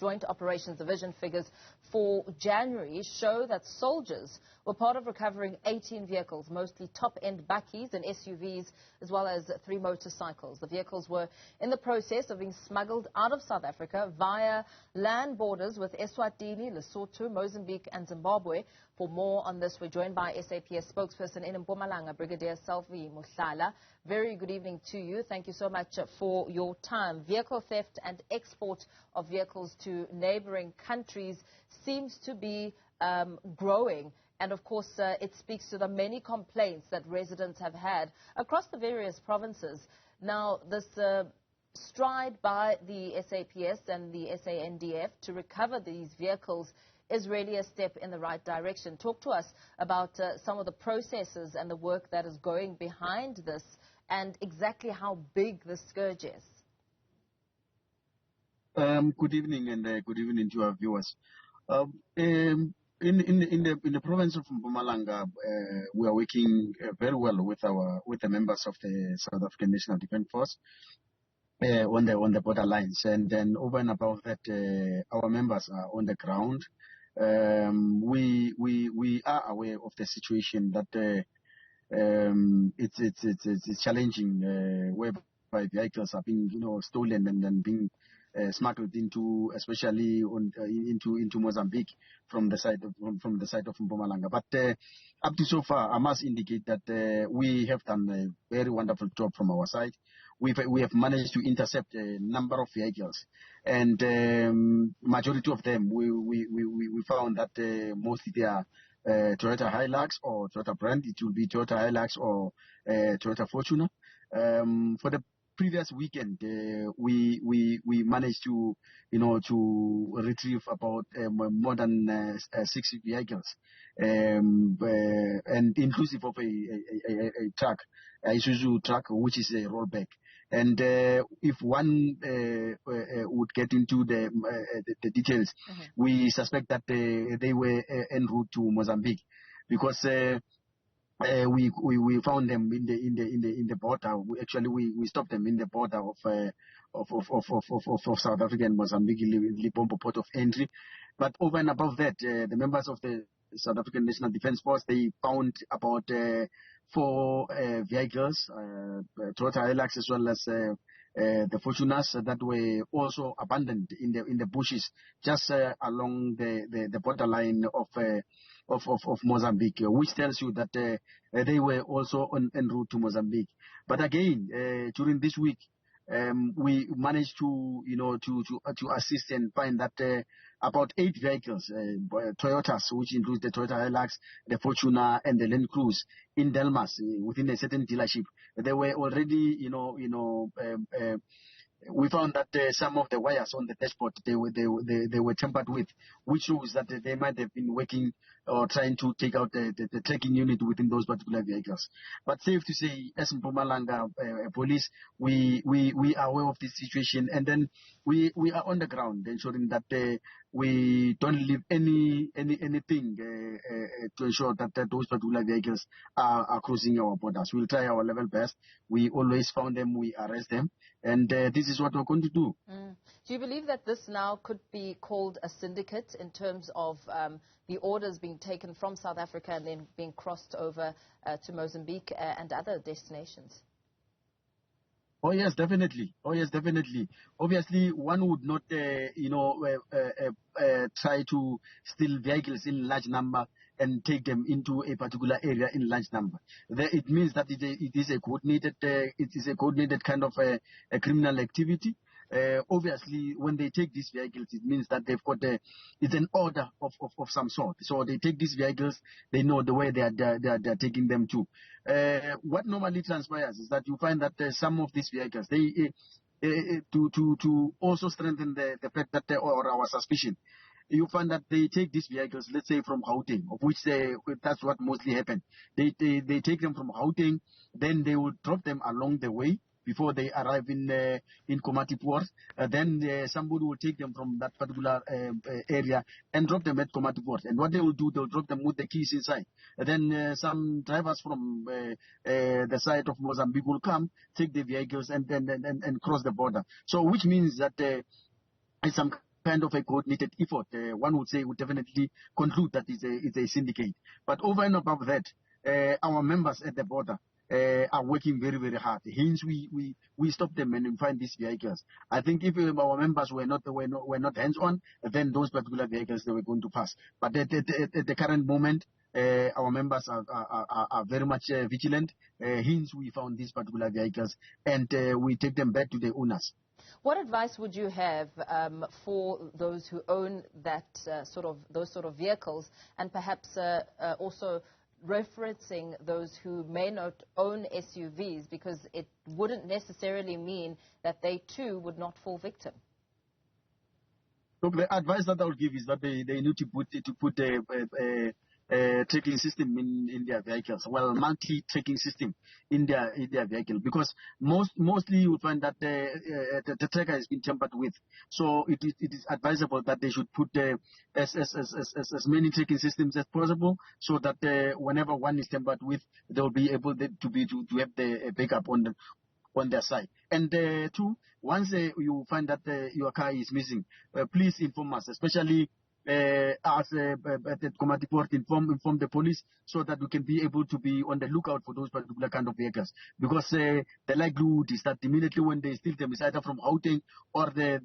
Joint Operations Division figures for January show that soldiers were part of recovering 18 vehicles, mostly top-end bakkies and SUVs, as well as 3 motorcycles. The vehicles were in the process of being smuggled out of South Africa via land borders with Eswatini, Lesotho, Mozambique and Zimbabwe. For more on this, we're joined by SAPS Spokesperson in Mpumalanga, Brigadier Selvy Mohlala. Very good evening to you. Thank you so much for your time. Vehicle theft and export of vehicles to neighboring countries seems to be growing. And, of course, it speaks to the many complaints that residents have had across the various provinces. Now, this stride by the SAPS and the SANDF to recover these vehicles is really a step in the right direction. Talk to us about some of the processes and the work that is going behind this and exactly how big the scourge is. Good evening and good evening to our viewers. In the province of Mpumalanga, we are working very well with the members of the South African National Defence Force on the border lines, and then over and above that, our members are on the ground. We are aware of the situation that it's challenging, whereby vehicles are being stolen and then being smuggled into, especially into Mozambique from the side of Mpumalanga. But up to so far, I must indicate that we have done a very wonderful job from our side. We have managed to intercept a number of vehicles, and majority of them we found that mostly they are Toyota Hilux or Toyota brand. It will be Toyota Hilux or Toyota Fortuner. For the previous weekend, we managed to retrieve about more than 6 vehicles, and inclusive of a truck, a Isuzu truck, which is a rollback. And if one would get into the details, we suspect that they were en route to Mozambique, because we found them in the border. We stopped them in the border of South Africa and Mozambique, Libombo port of entry. But over and above that, the members of the South African National Defence Force, they found about 4 vehicles, Toyota Hilux as well as the Fortuners, that were also abandoned in the bushes just along the borderline of Mozambique, which tells you that they were also en route to Mozambique. But again, during this week, we managed to assist and find that about 8 vehicles, Toyotas, which includes the Toyota Hilux, the Fortuner, and the Land Cruise in Delmas, within a certain dealership. They were already, we found that some of the wires on the dashboard, they were tampered with, which shows that they might have been working or trying to take out the tracking unit within those particular vehicles. But safe to say, as Mpumalanga police, we are aware of this situation, and then we are on the ground ensuring that we don't leave anything to ensure that those particular vehicles are crossing our borders. We'll try our level best. We always found them, we arrest them, and this is what we're going to do. Do you believe that this now could be called a syndicate in terms of the orders being taken from South Africa and then being crossed over to Mozambique and other destinations? Oh yes, definitely. Obviously, one would not, try to steal vehicles in large number and take them into a particular area in large number. It means that it is a coordinated kind of a criminal activity. Obviously, when they take these vehicles, it means that they've got it's an order of some sort. So they take these vehicles, they know the way they are taking them to. What normally transpires is that you find that some of these vehicles, they to also strengthen the fact that or our suspicion, you find that they take these vehicles, let's say from Gauteng, of which that's what mostly happen. They take them from Gauteng, then they will drop them along the way before they arrive in Komati Port. Then somebody will take them from that particular area and drop them at Komati Port. And what they will do, they'll drop them with the keys inside. Then some drivers from the side of Mozambique will come, take the vehicles and cross the border. So which means that in some kind of a coordinated effort, one would say, would definitely conclude that it's a syndicate. But over and above that, our members at the border are working very, very hard. Hence, we stop them and we find these vehicles. I think if our members were not hands-on, then those particular vehicles, they were going to pass. But at the current moment, our members are very much vigilant. Hence, we found these particular vehicles and we take them back to the owners. What advice would you have for those who own that those sort of vehicles, and perhaps also referencing those who may not own SUVs, because it wouldn't necessarily mean that they too would not fall victim? Look, the advice that I would give is that they need to put a tracking system in their vehicles. Well, monthly tracking system in their vehicle, because mostly you will find that the tracker has been tampered with. So it is advisable that they should put as many tracking systems as possible, so that whenever one is tampered with, they will be able to have the backup on their side. And two, once you find that your car is missing, please inform us, especially as the command report inform the police, so that we can be able to be on the lookout for those particular kind of vehicles. Because the likelihood is that immediately when they steal them, it's either from Gauteng or the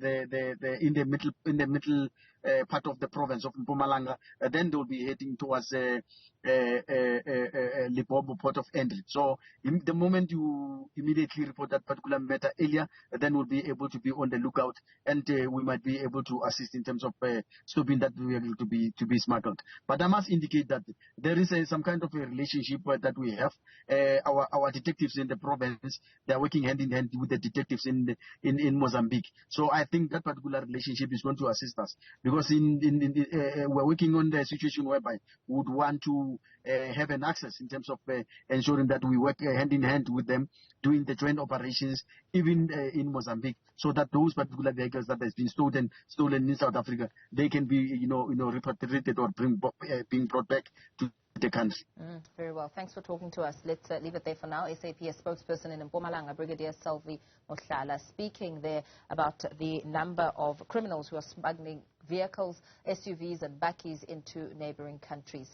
in the middle part of the province of Mpumalanga, then they will be heading towards Limpopo port of entry. So the moment you immediately report that particular matter earlier, then we'll be able to be on the lookout, and we might be able to assist in terms of stopping that vehicle to be smuggled. But I must indicate that there is some kind of a relationship that we have. Our detectives in the province, they are working hand in hand with the detectives in Mozambique. So I think that particular relationship is going to assist us, because we're working on the situation whereby we would want to have an access in terms of ensuring that we work hand in hand with them, doing the joint operations, even in Mozambique, so that those particular vehicles that has been stolen in South Africa, they can be repatriated or being brought back to the country. Very well. Thanks for talking to us. Let's leave it there for now. SAPS spokesperson in Mpumalanga, Brigadier Selvy Mohlala, speaking there about the number of criminals who are smuggling vehicles, SUVs and bakkies into neighboring countries.